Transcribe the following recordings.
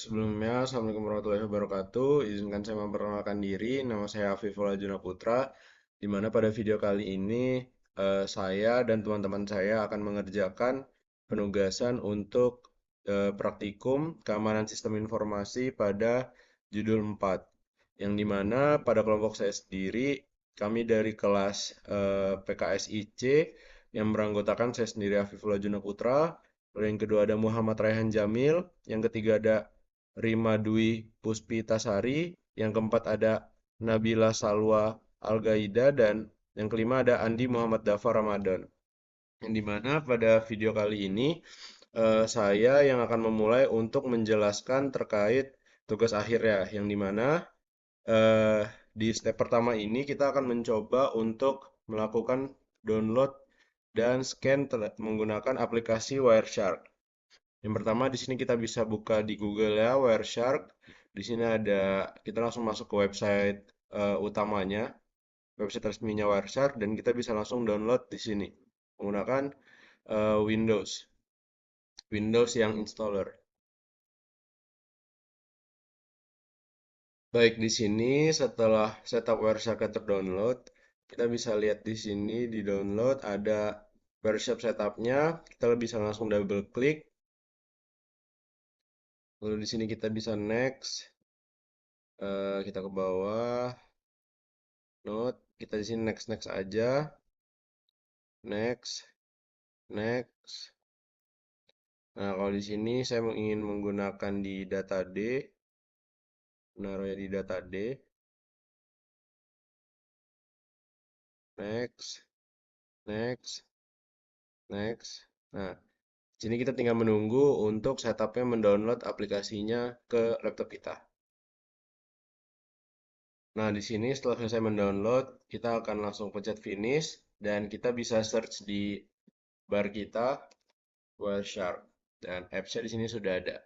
Sebelumnya, Assalamualaikum warahmatullahi wabarakatuh. Izinkan saya memperkenalkan diri. Nama saya Afiful Ajuna Putra, di mana pada video kali ini saya dan teman-teman saya akan mengerjakan penugasan untuk praktikum keamanan sistem informasi pada judul 4. Yang dimana pada kelompok saya sendiri, kami dari kelas PKSIC yang beranggotakan saya sendiri Afiful Ajuna Putra. Lalu yang kedua ada Muhammad Raihan Jamil, yang ketiga ada Rima Dwi Puspitasari, yang keempat ada Nabila Salwa Al-Gaida, dan yang kelima ada Andi Muhammad Dafar Ramadan. Yang dimana pada video kali ini saya yang akan memulai untuk menjelaskan terkait tugas akhirnya, yang dimana eh, di step pertama ini kita akan mencoba untuk melakukan download dan scan menggunakan aplikasi Wireshark. Yang pertama di sini kita bisa buka di Google ya, Wireshark. Di sini ada kita langsung masuk ke website utamanya, website resminya Wireshark, dan kita bisa langsung download di sini menggunakan Windows, Windows yang installer. Baik, di sini setelah setup Wireshark terdownload, kita bisa lihat di sini di download ada Wireshark setupnya. Kita bisa langsung double klik. Lalu di sini kita bisa next. Kita ke bawah. Note, kita di sini next next aja. Next, next. Nah, kalau di sini saya ingin menggunakan di data D, menaruhnya di data D. Next, next, next. Nah, di sini kita tinggal menunggu untuk setupnya mendownload aplikasinya ke laptop kita. Nah, di sini setelah selesai mendownload, kita akan langsung pencet finish dan kita bisa search di bar kita Wireshark dan apps-nya di sini sudah ada.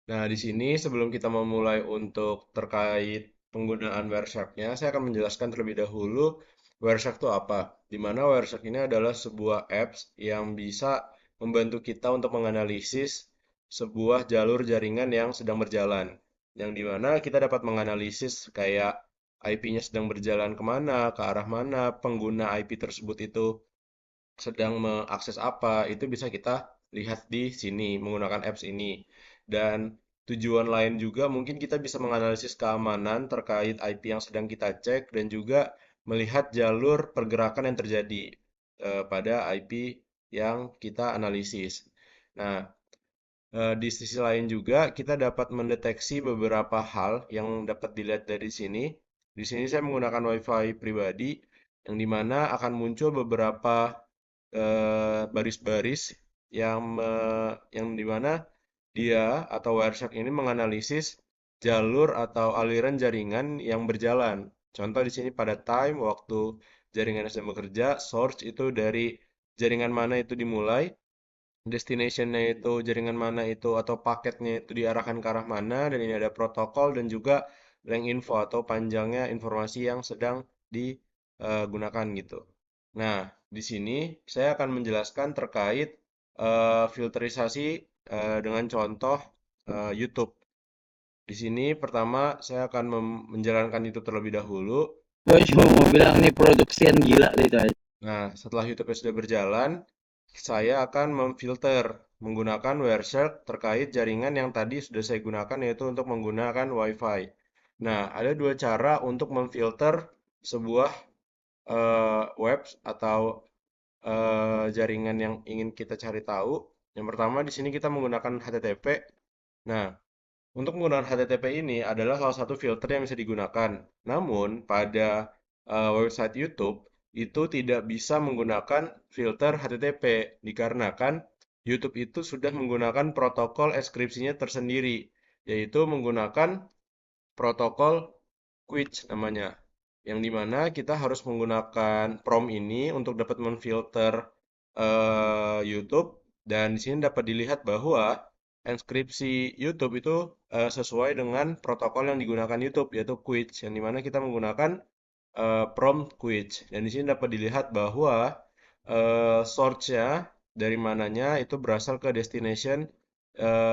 Nah, di sini sebelum kita memulai untuk terkait penggunaan Wireshark-nya, saya akan menjelaskan terlebih dahulu Wireshark itu apa. Di mana Wireshark ini adalah sebuah apps yang bisa membantu kita untuk menganalisis sebuah jalur jaringan yang sedang berjalan. Yang dimana kita dapat menganalisis kayak IP-nya sedang berjalan kemana, ke arah mana, pengguna IP tersebut itu sedang mengakses apa, itu bisa kita lihat di sini menggunakan apps ini. Dan tujuan lain juga mungkin kita bisa menganalisis keamanan terkait IP yang sedang kita cek dan juga melihat jalur pergerakan yang terjadi pada IP yang kita analisis. Nah, di sisi lain juga kita dapat mendeteksi beberapa hal yang dapat dilihat dari sini. Di sini saya menggunakan WiFi pribadi yang dimana akan muncul beberapa baris-baris yang dimana dia atau Wireshark ini menganalisis jalur atau aliran jaringan yang berjalan. Contoh di sini pada time, waktu jaringan sedang bekerja, source itu dari jaringan mana itu dimulai, destination-nya itu jaringan mana itu atau paketnya itu diarahkan ke arah mana, dan ini ada protokol dan juga link info atau panjangnya informasi yang sedang digunakan gitu. Nah, di sini saya akan menjelaskan terkait filterisasi dengan contoh YouTube. Di sini pertama saya akan menjalankan itu terlebih dahulu. Gue cuma mau bilang nih produksian gila gitu aja. Nah, setelah YouTube sudah berjalan, saya akan memfilter menggunakan Wireshark terkait jaringan yang tadi sudah saya gunakan, yaitu untuk menggunakan WiFi. Nah, ada dua cara untuk memfilter sebuah web atau jaringan yang ingin kita cari tahu. Yang pertama di sini kita menggunakan HTTP. Nah, untuk menggunakan HTTP ini adalah salah satu filter yang bisa digunakan. Namun, pada website YouTube itu tidak bisa menggunakan filter HTTP dikarenakan YouTube itu sudah menggunakan protokol enkripsinya tersendiri, yaitu menggunakan protokol QUIC namanya. Yang dimana kita harus menggunakan prompt ini untuk dapat memfilter YouTube, dan di sini dapat dilihat bahwa enkripsi YouTube itu sesuai dengan protokol yang digunakan YouTube yaitu QUIC, yang dimana kita menggunakan prompt QUIC. Dan di sini dapat dilihat bahwa source-nya dari mananya itu berasal ke destination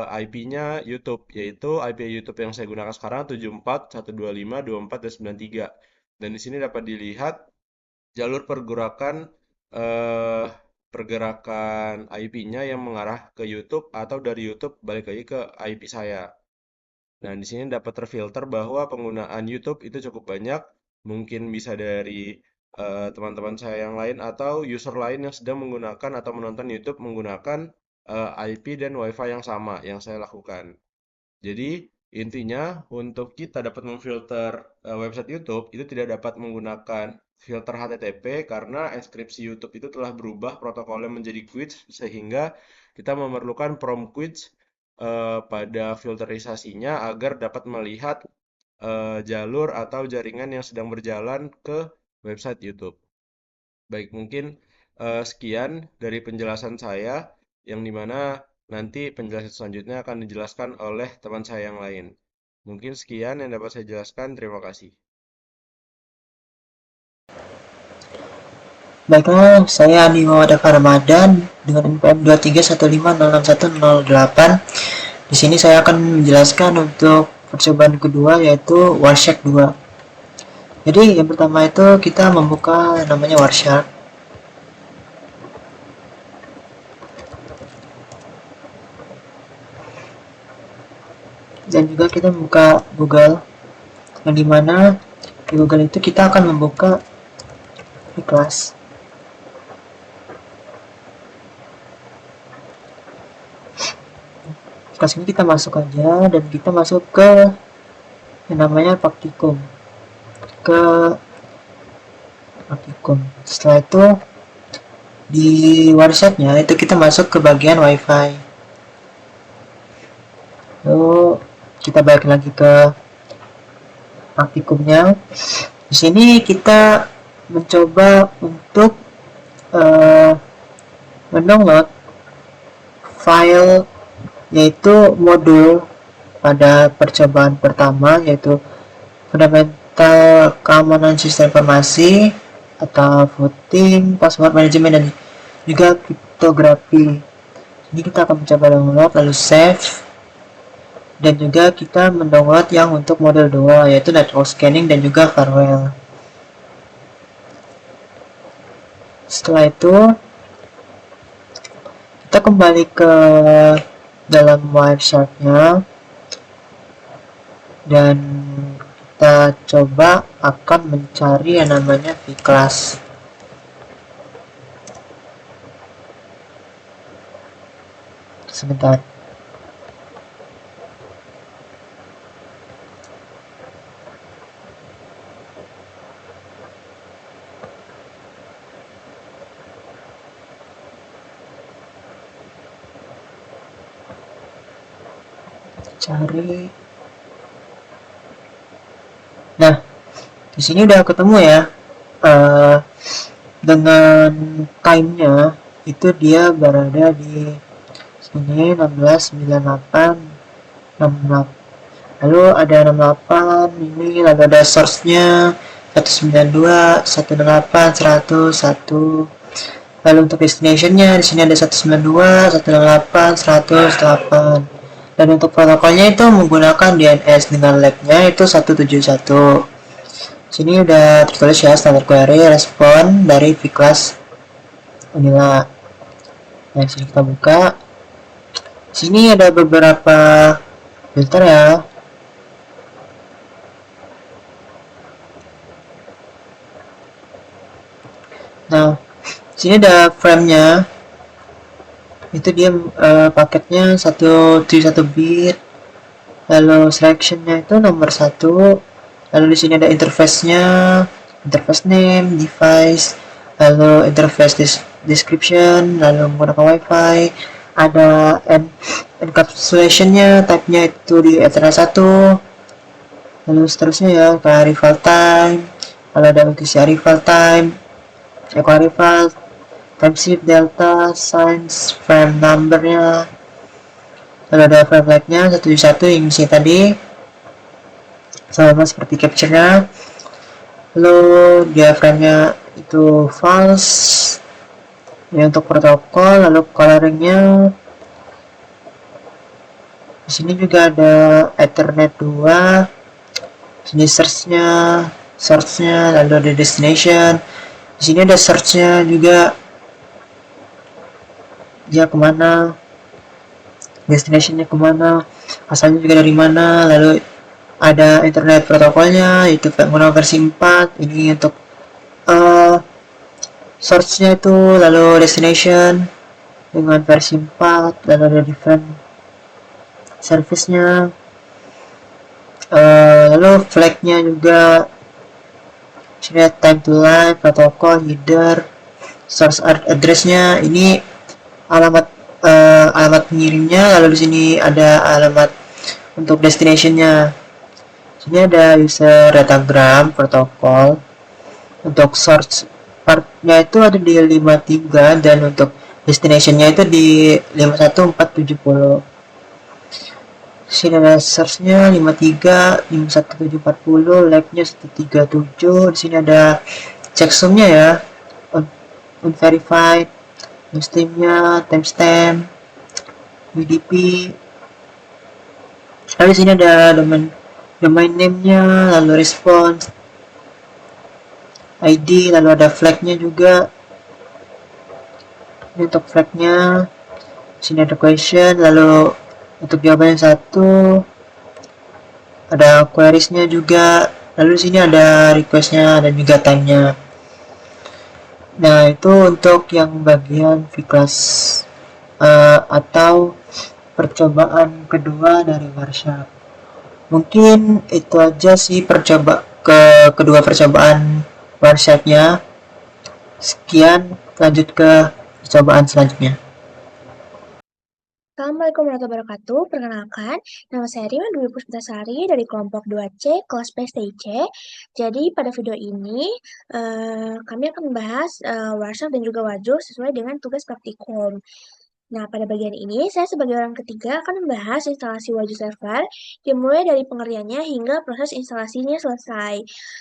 IP-nya YouTube, yaitu IP YouTube yang saya gunakan sekarang 74.125.24.93. Dan di sini dapat dilihat jalur eh, pergerakan IP-nya yang mengarah ke YouTube atau dari YouTube balik lagi ke IP saya. Nah, di sini dapat terfilter bahwa penggunaan YouTube itu cukup banyak, mungkin bisa dari teman-teman saya yang lain atau user lain yang sedang menggunakan atau menonton YouTube menggunakan IP dan WiFi yang sama yang saya lakukan. Jadi, intinya untuk kita dapat memfilter website YouTube itu tidak dapat menggunakan filter HTTP karena enkripsi YouTube itu telah berubah protokolnya menjadi QUIC sehingga kita memerlukan prompt QUIC pada filterisasinya agar dapat melihat jalur atau jaringan yang sedang berjalan ke website YouTube. Baik, mungkin sekian dari penjelasan saya, yang dimana nanti penjelasan selanjutnya akan dijelaskan oleh teman saya yang lain. Mungkin sekian yang dapat saya jelaskan. Terima kasih. Baiklah, saya Andi Muhammad Ramadan dengan NPM 2315061008. Di sini saya akan menjelaskan untuk percobaan kedua yaitu Warshark 2. Jadi yang pertama itu kita membuka namanya Warshark. Dan juga kita membuka Google, yang dimana di Google itu kita akan membuka kelas. Kelas ini kita masuk aja dan kita masuk ke yang namanya praktikum. Setelah itu di websitenya itu kita masuk ke bagian WiFi. Lalu kita balik lagi ke praktikumnya. Di sini kita mencoba untuk mendownload file yaitu modul pada percobaan pertama, yaitu fundamental keamanan sistem informasi atau voting, password management, dan juga kriptografi. Ini kita akan mencoba download lalu save, dan juga kita mendownload yang untuk modul 2 yaitu network scanning dan juga firewall. Setelah itu kita kembali ke dalam website-nya dan kita coba akan mencari yang namanya vClass. Sebentar. Cari. Nah, di sini udah ketemu ya. Dengan time-nya itu dia berada di sini 1698 68. Lalu ada 68 ini, lalu ada source-nya 192 168 100 1. Lalu untuk destination-nya di sini ada 192 168 108. Dan untuk protokolnya itu menggunakan DNS dengan lab-nya itu 171. Sini udah tertulis ya standard query respon dari vClass Unila. Nah, sini kita buka. Sini ada beberapa filter ya. Nah, sini ada frame-nya. Itu dia paketnya 171 bit. Lalu selection-nya itu nomor 1. Lalu di sini ada interface-nya, interface name, device, lalu interface description, lalu menggunakan WiFi. Ada encapsulation-nya, type-nya itu di Ethernet 1. Lalu seterusnya ya ke arrival time. Lalu ada UTC arrival time, echo arrival, time shift delta, signs, frame numbernya. Lalu ada frame rate-nya 171 yang isi tadi, sama seperti capture-nya. Lalu diafragmnya itu false. Ini untuk protokol. Lalu coloring-nya Di sini juga ada Ethernet 2, sini searchnya, lalu ada destination. Di sini ada searchnya juga, dia kemana, destinationnya kemana, asalnya juga dari mana, lalu ada internet protokolnya, itu menggunakan versi 4, ini untuk uh, source-nya itu, lalu destination dengan versi 4, lalu ada different service-nya, lalu flag-nya juga, sini time to live, protokol, header, source address-nya, ini alamat alamat pengirimnya, lalu di sini ada alamat untuk destination-nya. Sini ada user datagram protokol. Untuk source partnya itu ada di 53 dan untuk destination-nya itu di 51470. Sini ada source-nya 53, 51740, lab-nya 137. Di sini ada checksum-nya ya. Unverified, newsstream-nya, timestamp, UDP. Lalu di sini ada domain name-nya, lalu response, ID, lalu ada flag-nya juga. Ini untuk flag-nya. Sini ada question, lalu untuk jawaban yang satu ada queries-nya juga. Lalu sini ada request-nya dan juga time-nya. Nah, itu untuk yang bagian V-Class atau percobaan kedua dari workshop. Mungkin itu aja sih kedua percobaan workshopnya. Sekian, lanjut ke percobaan selanjutnya. Assalamualaikum warahmatullahi wabarakatuh. Perkenalkan, nama saya Rima Dwi Puspitasari dari kelompok 2C, kelas PSTIC. Jadi pada video ini, kami akan membahas workshop dan juga wajur sesuai dengan tugas praktikum. Nah, pada bagian ini, saya sebagai orang ketiga akan membahas instalasi wajur server, dimulai dari pengertiannya hingga proses instalasinya selesai.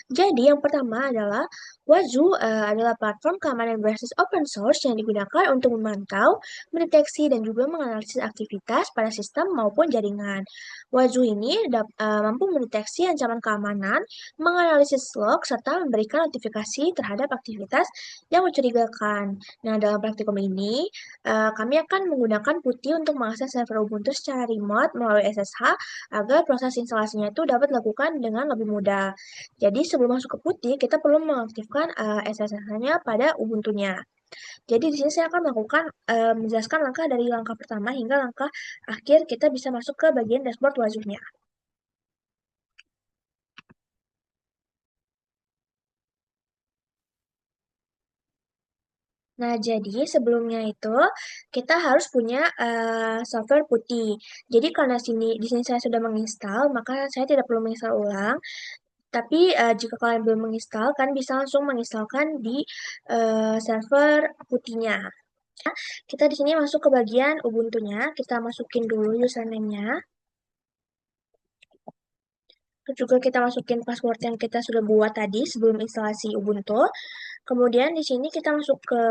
Jadi, yang pertama adalah Waju adalah platform keamanan berbasis open source yang digunakan untuk memantau, mendeteksi, dan juga menganalisis aktivitas pada sistem maupun jaringan. Waju ini mampu mendeteksi ancaman keamanan, menganalisis log, serta memberikan notifikasi terhadap aktivitas yang mencurigakan. Nah, dalam praktikum ini, kami akan menggunakan Putih untuk mengakses server Ubuntu secara remote melalui SSH agar proses instalasinya itu dapat dilakukan dengan lebih mudah. Jadi sebelum masuk ke Putih, kita perlu mengaktifkan SSH-nya pada Ubuntu-nya. Jadi di sini saya akan menjelaskan langkah dari langkah pertama hingga langkah akhir kita bisa masuk ke bagian dashboard wajibnya. Nah, jadi sebelumnya itu kita harus punya software Putih. Jadi karena di sini saya sudah menginstal, maka saya tidak perlu menginstal ulang. Tapi jika kalian belum menginstal, kan bisa langsung menginstalkan di server Putihnya. Kita di sini masuk ke bagian Ubuntu-nya, kita masukin dulu username-nya. Juga kita masukin password yang kita sudah buat tadi sebelum instalasi Ubuntu. Kemudian di sini kita masuk ke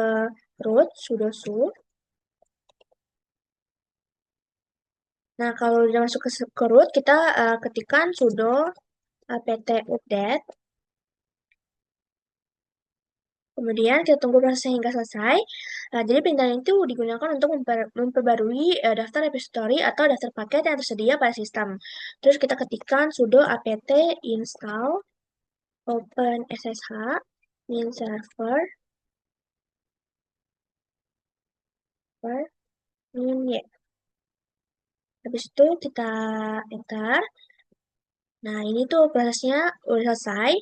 root sudo su. Nah, kalau sudah masuk ke root, kita ketikkan sudo apt update. Kemudian kita tunggu prosesnya hingga selesai. Jadi perintah itu digunakan untuk memperbarui daftar repository atau daftar paket yang tersedia pada sistem. Terus kita ketikkan sudo apt install open ssh min server min y. Habis itu kita enter. Nah, ini tuh prosesnya udah selesai.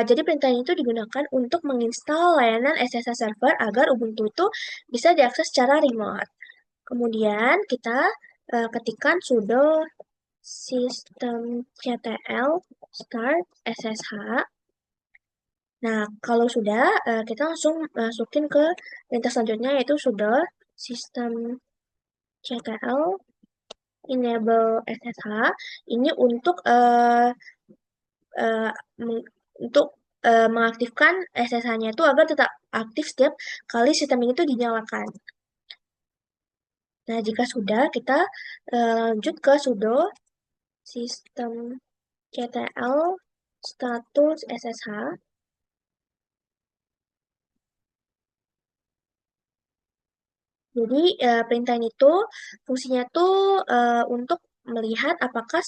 Jadi perintah ini tuh digunakan untuk menginstal layanan SSH server agar Ubuntu itu bisa diakses secara remote. Kemudian kita ketikkan sudo systemctl start ssh. Nah, kalau sudah, kita langsung masukin ke perintah selanjutnya yaitu sudo systemctl enable ssh. Ini untuk uh, untuk mengaktifkan SSH-nya itu agar tetap aktif setiap kali sistem ini tuh dinyalakan. Nah, jika sudah, kita lanjut ke sudo sistem ctl status ssh. Jadi perintah ini tuh fungsinya tuh untuk melihat apakah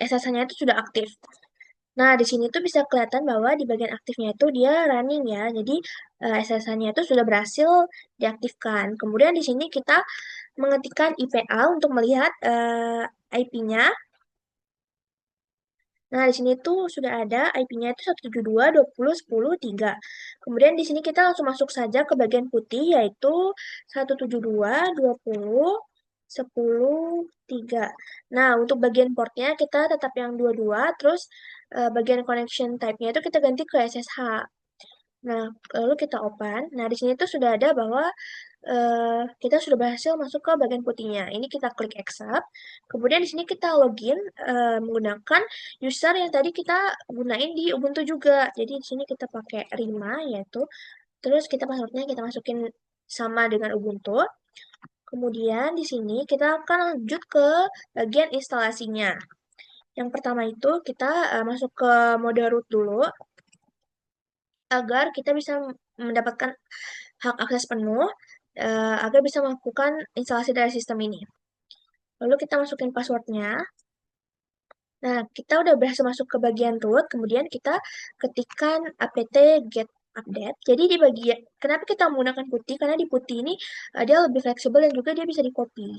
SSH-nya itu sudah aktif. Nah, di sini tuh bisa kelihatan bahwa di bagian aktifnya itu dia running ya. Jadi SSH-nya itu sudah berhasil diaktifkan. Kemudian di sini kita mengetikkan IPA untuk melihat IP-nya. Nah, di sini tuh sudah ada IP-nya itu 172.20.10.3. Kemudian di sini kita langsung masuk saja ke bagian putih yaitu 172.20.10.3. Nah, untuk bagian portnya kita tetap yang 22, terus bagian connection type-nya itu kita ganti ke SSH. Nah, lalu kita open. Nah, di sini tuh sudah ada bahwa kita sudah berhasil masuk ke bagian putihnya. Ini kita klik accept. Kemudian di sini kita login menggunakan user yang tadi kita gunain di Ubuntu juga. Jadi di sini kita pakai Rima yaitu. Terus kita passwordnya kita masukin sama dengan Ubuntu. Kemudian di sini kita akan lanjut ke bagian instalasinya. Yang pertama itu kita masuk ke mode root dulu agar kita bisa mendapatkan hak akses penuh agar bisa melakukan instalasi dari sistem ini. Lalu kita masukin passwordnya. Nah, kita udah berhasil masuk ke bagian root, kemudian kita ketikkan apt get update. Jadi di bagian, kenapa kita menggunakan putih? Karena di putih ini dia lebih fleksibel dan juga dia bisa di copy.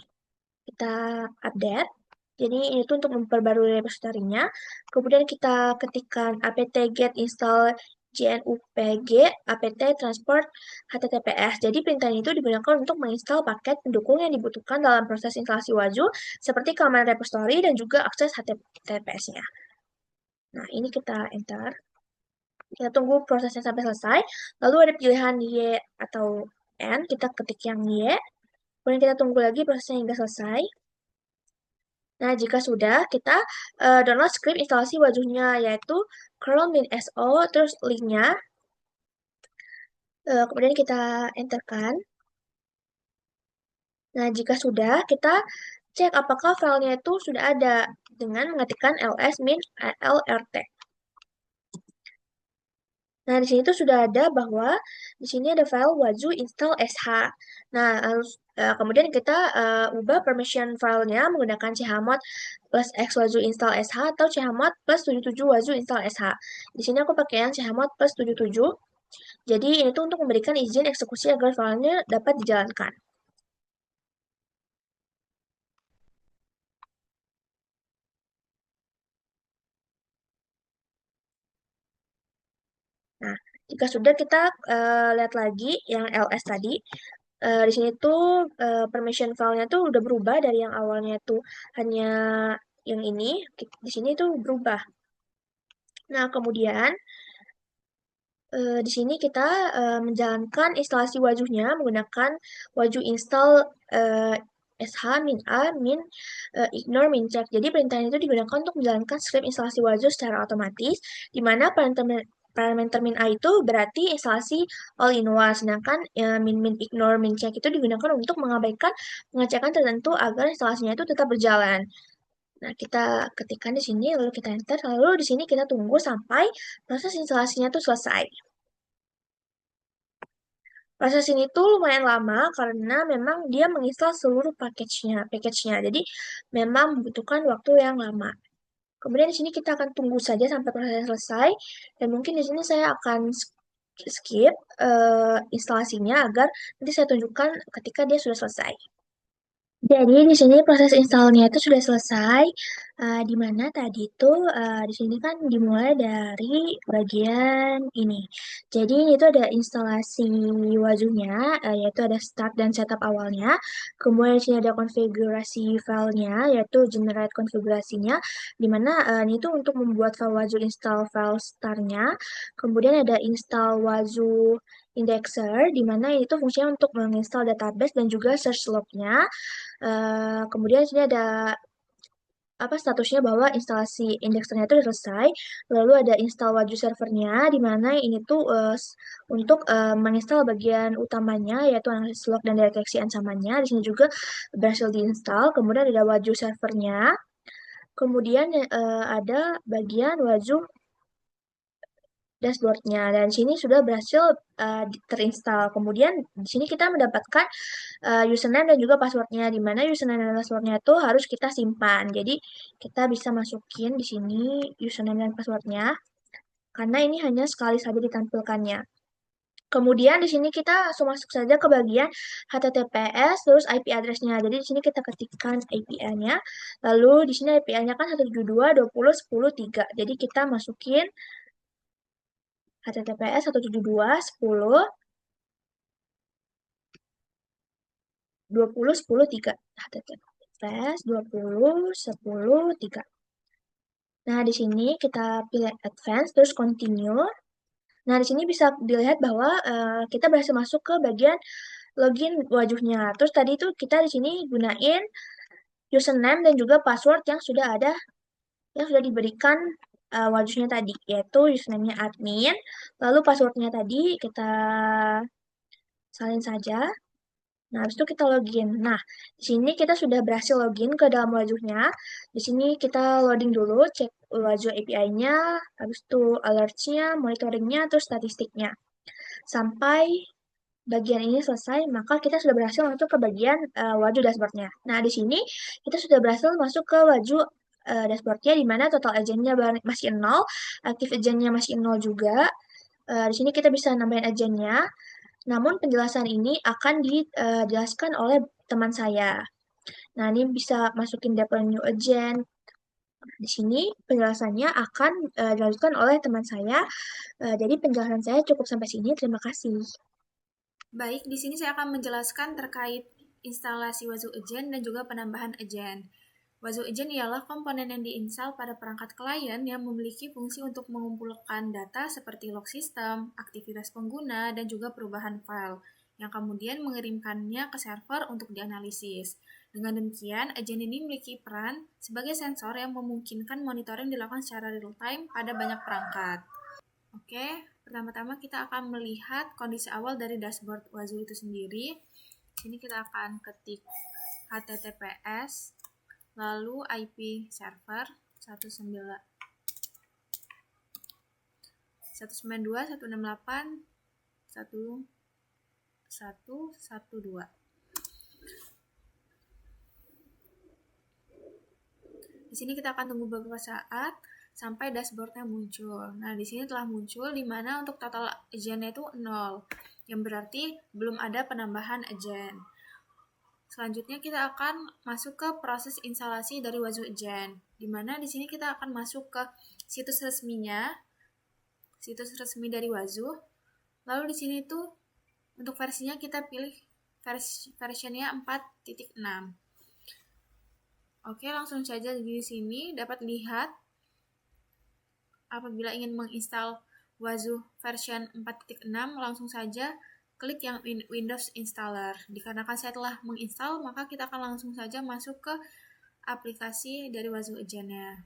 Kita update. Jadi ini tuh untuk memperbarui repositorinya. Kemudian kita ketikkan apt get install JNUPG apt transport HTTPS. Jadi perintah itu digunakan untuk menginstal paket pendukung yang dibutuhkan dalam proses instalasi Waju seperti keamanan repository dan juga akses HTTPS-nya. Nah, ini kita enter. Kita tunggu prosesnya sampai selesai. Lalu ada pilihan Y atau N. Kita ketik yang Y. Kemudian kita tunggu lagi prosesnya hingga selesai. Nah, jika sudah, kita download script instalasi Wajuhnya, yaitu curl-so, terus linknya. Kemudian kita enterkan. Nah, jika sudah, kita cek apakah filenya itu sudah ada dengan mengetikkan ls-lrt. Nah, di sini tuh sudah ada bahwa di sini ada file waju install sh. Nah, kemudian kita ubah permission filenya menggunakan chmod plus x waju install sh atau chmod plus 77 waju install sh. Di sini aku pakai yang chmod plus 77. Jadi ini tuh untuk memberikan izin eksekusi agar filenya dapat dijalankan. Nah, jika sudah kita lihat lagi yang ls tadi. Di sini tuh permission file-nya tuh udah berubah dari yang awalnya tuh hanya yang ini, di sini tuh berubah. Nah, kemudian di sini kita menjalankan instalasi wajuhnya menggunakan waju install sh min a min ignore min check. Jadi perintah itu digunakan untuk menjalankan script instalasi waju secara otomatis, di mana parameter min a itu berarti instalasi all in one, sedangkan min min ignore min check itu digunakan untuk mengabaikan pengecekan tertentu agar instalasinya itu tetap berjalan. Nah, kita ketikkan di sini, lalu kita enter, lalu di sini kita tunggu sampai proses instalasinya itu selesai. Proses ini tuh lumayan lama karena memang dia menginstal seluruh package-nya. Jadi memang membutuhkan waktu yang lama. Kemudian di sini kita akan tunggu saja sampai prosesnya selesai dan mungkin di sini saya akan skip instalasinya agar nanti saya tunjukkan ketika dia sudah selesai. Jadi di sini proses installnya itu sudah selesai, di mana tadi itu di sini kan dimulai dari bagian ini. Jadi itu ada instalasi wajuhnya, yaitu ada start dan setup awalnya. Kemudian di sini ada konfigurasi filenya, yaitu generate konfigurasinya, di mana ini itu untuk membuat file waju install file startnya. Kemudian ada install waju indexer, di mana itu fungsinya untuk menginstal database dan juga search lognya. Kemudian sini ada statusnya bahwa instalasi indeksernya itu selesai. Lalu ada install Waju servernya, di mana ini tuh untuk menginstal bagian utamanya yaitu analisis log dan deteksi ancamannya. Di sini juga berhasil diinstal. Kemudian ada Waju servernya. Kemudian ada bagian Waju dashboardnya dan sini sudah berhasil terinstall. Kemudian di sini kita mendapatkan username dan juga passwordnya, di mana username dan passwordnya itu harus kita simpan. Jadi kita bisa masukin di sini username dan passwordnya karena ini hanya sekali saja ditampilkannya. Kemudian di sini kita langsung masuk saja ke bagian HTTPS terus IP address-nya. Jadi di sini kita ketikkan IP-nya. Lalu di sini IP-nya kan 172.20.10.3. Jadi kita masukin HTTPS 172.10.20.10.3. HTTPS 20.10.3. Nah, di sini kita pilih advance terus continue. Nah, di sini bisa dilihat bahwa kita berhasil masuk ke bagian login Wajuhnya. Terus tadi itu kita di sini gunain username dan juga password yang sudah ada, yang sudah diberikan Wajuhnya tadi, yaitu username-nya admin, lalu passwordnya tadi kita salin saja. Nah, habis itu kita login. Nah, di sini kita sudah berhasil login ke dalam Wajuhnya. Di sini kita loading dulu, cek Wajuh API-nya, habis itu alerts-nya, monitoring-nya, terus statistiknya. Sampai bagian ini selesai, maka kita sudah berhasil masuk ke bagian Wajuh dashboard-nya. Nah, di sini kita sudah berhasil masuk ke Wajuh dashboard-nya, di mana total agent-nya masih 0, aktif agent-nya masih 0 juga. Di sini kita bisa nambahin agent-nya, namun penjelasan ini akan dijelaskan oleh teman saya. Nah, ini bisa masukin deploy new agent. Di sini penjelasannya akan dilanjutkan oleh teman saya. Jadi penjelasan saya cukup sampai sini. Terima kasih. Baik, di sini saya akan menjelaskan terkait instalasi Wazoo Agent dan juga penambahan agent. Wazoo Agent ialah komponen yang diinstal pada perangkat klien yang memiliki fungsi untuk mengumpulkan data seperti log sistem, aktivitas pengguna, dan juga perubahan file, yang kemudian mengirimkannya ke server untuk dianalisis. Dengan demikian, agent ini memiliki peran sebagai sensor yang memungkinkan monitoring dilakukan secara real-time pada banyak perangkat. Oke, pertama-tama kita akan melihat kondisi awal dari dashboard Wazoo itu sendiri. Sini kita akan ketik HTTPS, lalu IP server 192.168.1.1.1.1. Di sini kita akan tunggu beberapa saat sampai dashboardnya muncul. Nah, di sini telah muncul, di mana untuk total agentnya itu 0, yang berarti belum ada penambahan agent. Selanjutnya kita akan masuk ke proses instalasi dari Wazoo Agent, di mana di sini kita akan masuk ke situs resminya, situs resmi dari Wazoo. Lalu di sini tuh untuk versinya kita pilih versionnya 4.6. Oke, langsung saja di sini dapat lihat apabila ingin menginstal Wazoo version 4.6, langsung saja klik yang Windows Installer. Dikarenakan saya telah menginstal, maka kita akan langsung saja masuk ke aplikasi dari Wazoo Agent-nya.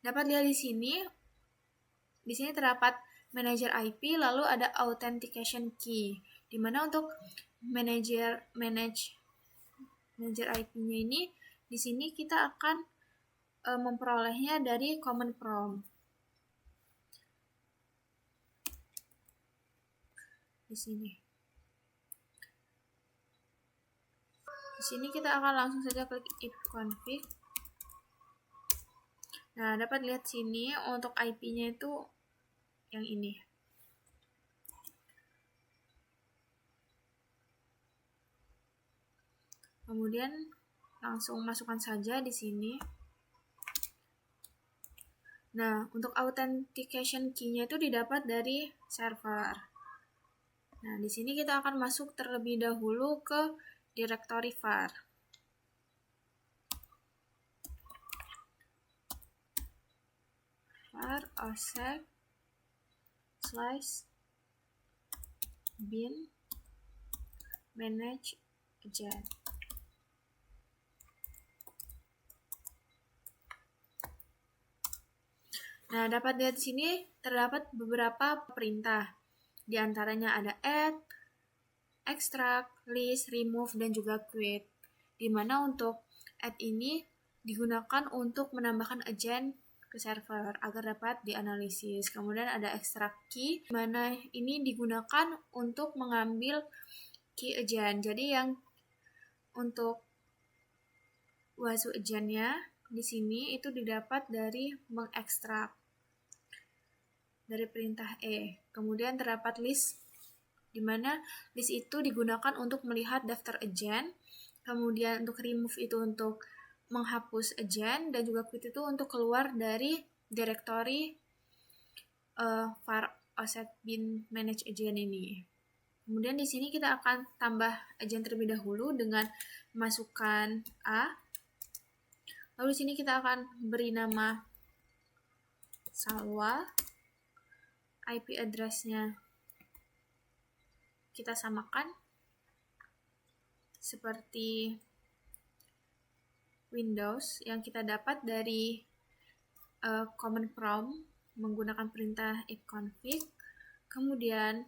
Dapat lihat di sini terdapat manager IP, lalu ada authentication key, di mana untuk manage IP-nya ini, di sini kita akan memperolehnya dari command prompt. Di sini kita akan langsung saja klik ifconfig. Nah, dapat lihat sini untuk IP-nya itu yang ini. Kemudian langsung masukkan saja di sini. Nah, untuk authentication key-nya itu didapat dari server. Nah, di sini kita akan masuk terlebih dahulu ke directory var. var osec /bin manage agent. Nah, dapat lihat di sini terdapat beberapa perintah. Di antaranya ada add, extract, list, remove, dan juga quit. Di mana untuk add ini digunakan untuk menambahkan agent ke server agar dapat dianalisis. Kemudian ada extract key, di mana ini digunakan untuk mengambil key agent. Jadi yang untuk Wazu agentnya di sini itu didapat dari mengekstrak dari perintah E. Kemudian terdapat list, di mana list itu digunakan untuk melihat daftar agent. Kemudian untuk remove itu untuk menghapus agent, dan juga quit itu untuk keluar dari directory var offset bin manage agent ini. Kemudian di sini kita akan tambah agent terlebih dahulu dengan masukkan A. Lalu di sini kita akan beri nama Salwa. IP address-nya kita samakan seperti Windows yang kita dapat dari command prompt menggunakan perintah ifconfig. Kemudian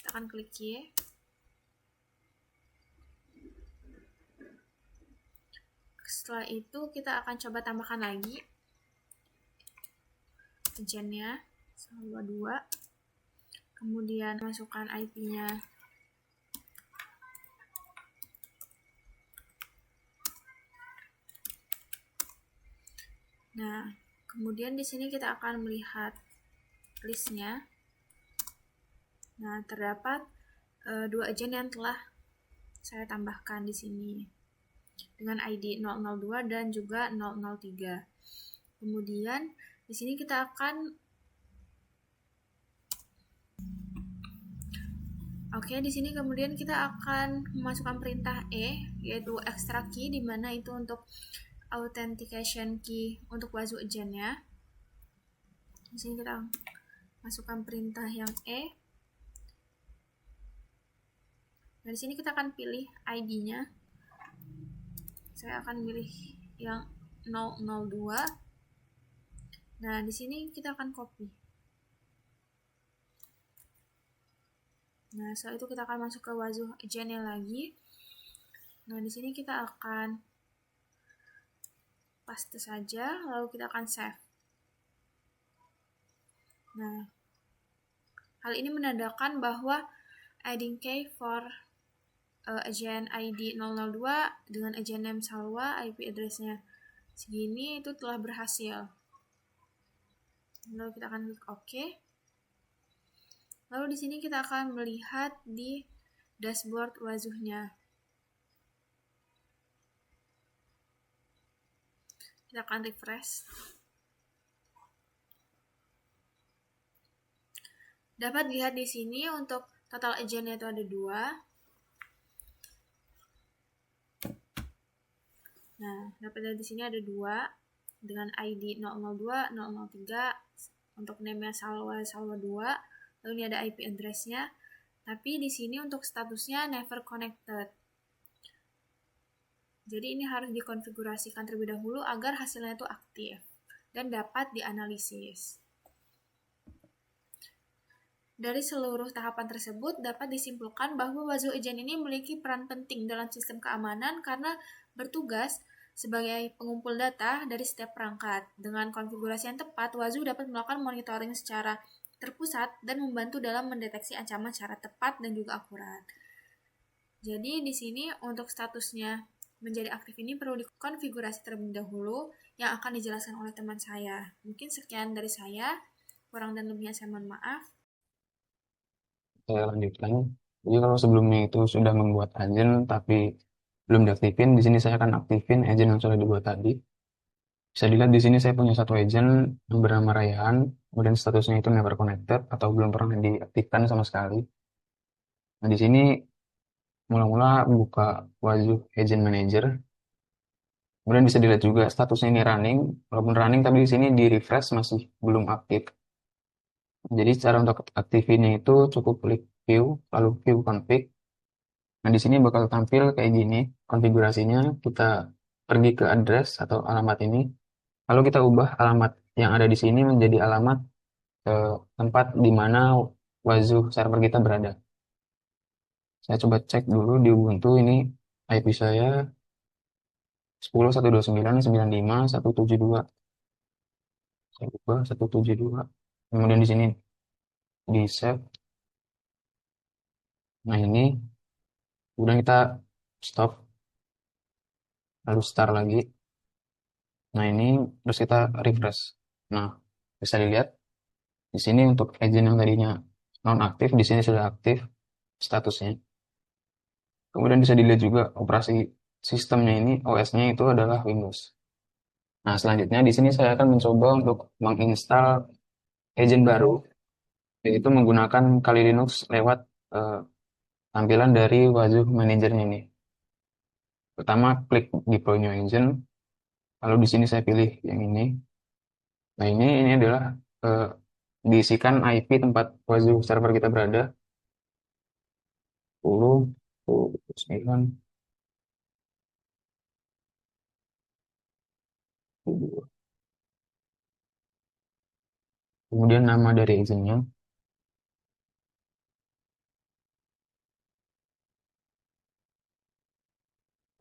kita akan klik Y. Setelah itu kita akan coba tambahkan lagi agentnya Salwa 2. Kemudian masukkan IP-nya. Nah, kemudian di sini kita akan melihat listnya. Nah, terdapat dua agent yang telah saya tambahkan di sini dengan ID 002 dan juga 003. Kemudian di sini kita akan di sini kemudian kita akan memasukkan perintah E, yaitu extract key, di mana itu untuk authentication key untuk Wazu agentnya. Di sini kita masukkan perintah yang E. Dan di sini kita akan pilih ID-nya. Saya akan pilih yang 002. Nah, di sini kita akan copy. Nah, setelah itu kita akan masuk ke Wazu agentnya lagi. Nah, di sini kita akan paste saja, lalu kita akan save. Nah, hal ini menandakan bahwa adding key for agent ID 002 dengan agent name Salwa, IP address-nya segini, itu telah berhasil. Lalu kita akan klik OK. Lalu di sini kita akan melihat di dashboard Wazuhnya. Kita akan refresh. Dapat dilihat di sini untuk total agentnya itu ada 2. Nah, dapat dilihat di sini ada 2 dengan ID 002, 003 untuk name-nya Salwa 2. Lalu ini ada IP address-nya. Tapi di sini untuk statusnya never connected. Jadi ini harus dikonfigurasikan terlebih dahulu agar hasilnya itu aktif dan dapat dianalisis. Dari seluruh tahapan tersebut dapat disimpulkan bahwa Wazu agent ini memiliki peran penting dalam sistem keamanan karena bertugas sebagai pengumpul data dari setiap perangkat. Dengan konfigurasi yang tepat, Wazu dapat melakukan monitoring secara terpusat dan membantu dalam mendeteksi ancaman secara tepat dan juga akurat. Jadi di sini untuk statusnya menjadi aktif ini perlu dikonfigurasi terlebih dahulu yang akan dijelaskan oleh teman saya. Mungkin sekian dari saya, kurang dan lebihnya saya mohon maaf. Saya lanjutkan. Jadi kalau sebelumnya itu sudah membuat agent tapi belum diaktifin, di sini saya akan aktifin agent yang sudah dibuat tadi. Bisa dilihat di sini saya punya satu agent yang bernama Rayhan, kemudian statusnya itu never connected atau belum pernah diaktifkan sama sekali. Nah, di sini mula-mula buka Wazu Agent Manager. Kemudian bisa dilihat juga statusnya ini running, walaupun running tapi di sini di refresh masih belum aktif. Jadi cara untuk aktifinnya itu cukup klik view, lalu view config. Nah, di sini bakal tampil kayak gini konfigurasinya. Kita pergi ke address atau alamat ini. Lalu kita ubah alamat yang ada di sini menjadi alamat tempat di mana Wazoo server kita berada. Saya coba cek dulu di Ubuntu ini IP saya 10.129.95.172. Saya ubah 172. Kemudian di sini di save. Nah ini, kemudian kita stop, lalu start lagi. Nah ini terus kita refresh. Nah bisa dilihat di sini untuk agent yang tadinya non-aktif, di sini sudah aktif statusnya. Kemudian bisa dilihat juga operasi sistemnya ini, OS-nya itu adalah Windows. Nah selanjutnya di sini saya akan mencoba untuk menginstal agent baru, yaitu menggunakan Kali Linux lewat tampilan dari Wazoo Manager ini. Pertama klik deploy new agent, lalu di sini saya pilih yang ini. Nah ini adalah diisikan IP tempat Wazoo server kita berada 10, 9, 2. Kemudian nama dari agentnya.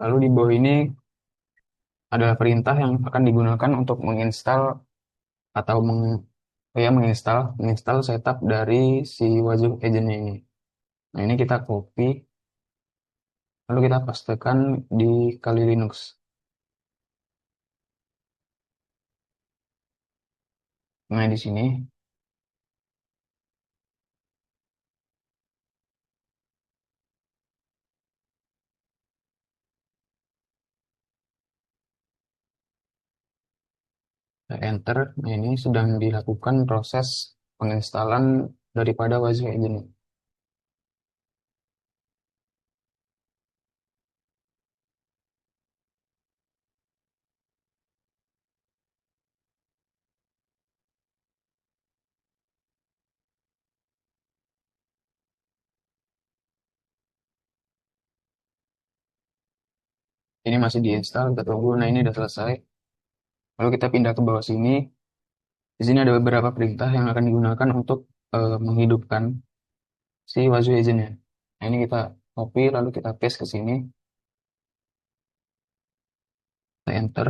Lalu di bawah ini adalah perintah yang akan digunakan untuk menginstal atau menginstal setup dari si Wazoo agentnya ini. Nah ini kita copy, lalu kita pastekan di Kali Linux. Nah di sini saya enter. Nah ini sedang dilakukan proses penginstalan daripada Wazoo agent. Ini masih diinstal, kita tunggu. Nah ini sudah selesai. Lalu kita pindah ke bawah sini. Di sini ada beberapa perintah yang akan digunakan untuk menghidupkan si Wazoo agentnya. Nah ini kita copy lalu kita paste ke sini. Kita enter.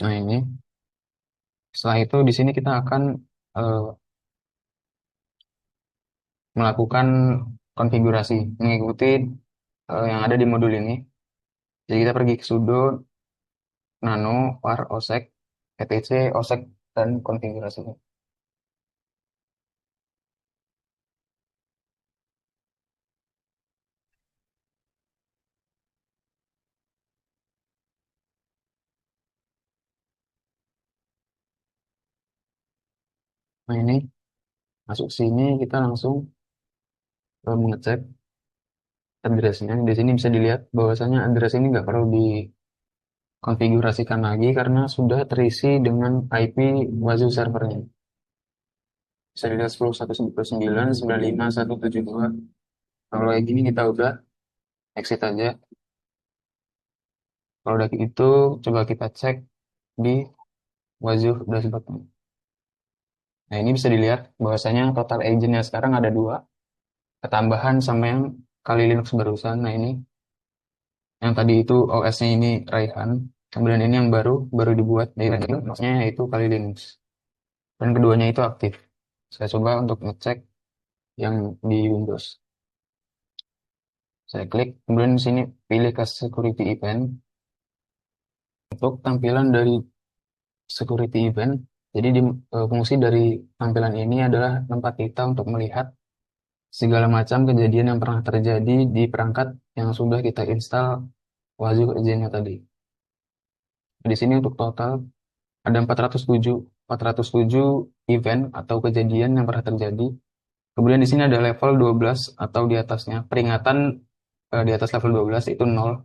Nah ini. Setelah itu di sini kita akan melakukan konfigurasi mengikuti yang ada di modul ini. Jadi kita pergi ke sudo nano var osec etc osec dan konfigurasi. Nah ini masuk sini kita langsung mengecek addressnya. Di sini bisa dilihat bahwasanya address ini nggak perlu dikonfigurasikan lagi karena sudah terisi dengan IP Wazoo servernya. Bisa dilihat 10.199.95.172. Kalau kayak gini kita udah exit aja. Kalau udah gitu coba kita cek di Wazoo dashboard. Nah ini bisa dilihat bahwasanya total agentnya sekarang ada 2, ketambahan sama yang Kali Linux barusan. Nah ini yang tadi itu OS-nya ini Raihan, kemudian ini yang baru dibuat dari Linux-nya yaitu Kali Linux, dan keduanya itu aktif. Saya coba untuk ngecek yang di Windows. Saya klik, kemudian di sini pilih ke security event. Untuk tampilan dari security event, jadi fungsi dari tampilan ini adalah tempat kita untuk melihat segala macam kejadian yang pernah terjadi di perangkat yang sudah kita install Wazoo agentnya tadi. Di sini untuk total ada 407 event atau kejadian yang pernah terjadi. Kemudian di sini ada level 12 atau di atasnya peringatan di atas level 12 itu 0.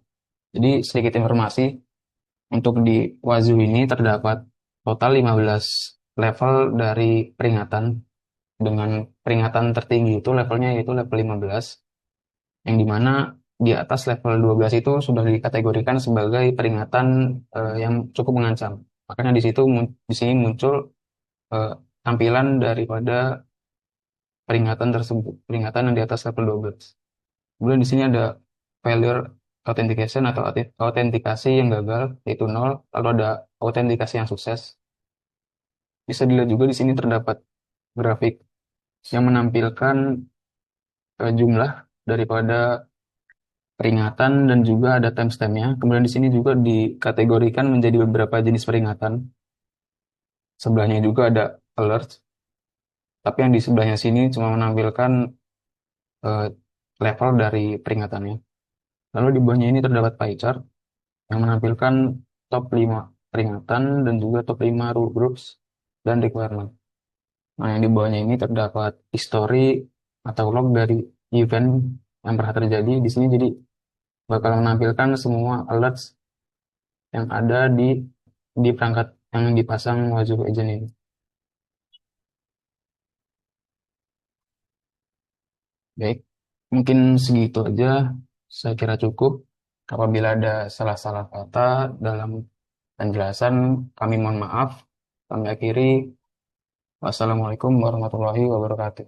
Jadi sedikit informasi, untuk di Wazoo ini terdapat total 15 level dari peringatan, dengan peringatan tertinggi itu levelnya yaitu level 15. yang dimana di atas level 12 itu sudah dikategorikan sebagai peringatan yang cukup mengancam. Makanya di sini muncul tampilan daripada peringatan tersebut, peringatan yang di atas level 12. Kemudian di sini ada failure authentication atau autentikasi yang gagal, yaitu 0, lalu ada autentikasi yang sukses. Bisa dilihat juga di sini terdapat grafik yang menampilkan jumlah daripada peringatan dan juga ada timestamp-nya. Kemudian di sini juga dikategorikan menjadi beberapa jenis peringatan. Sebelahnya juga ada alert, tapi yang di sebelahnya sini cuma menampilkan level dari peringatannya. Lalu di bawahnya ini terdapat pie chart yang menampilkan top 5 peringatan dan juga top 5 rule groups dan requirement. Nah, yang di bawahnya ini terdapat history atau log dari event yang pernah terjadi di sini, jadi bakal menampilkan semua alerts yang ada di perangkat yang dipasang Wazoo Agent ini. Baik, mungkin segitu aja. Saya kira cukup. Apabila ada salah-salah kata dalam penjelasan, kami mohon maaf. Kami akhiri. Wassalamualaikum warahmatullahi wabarakatuh.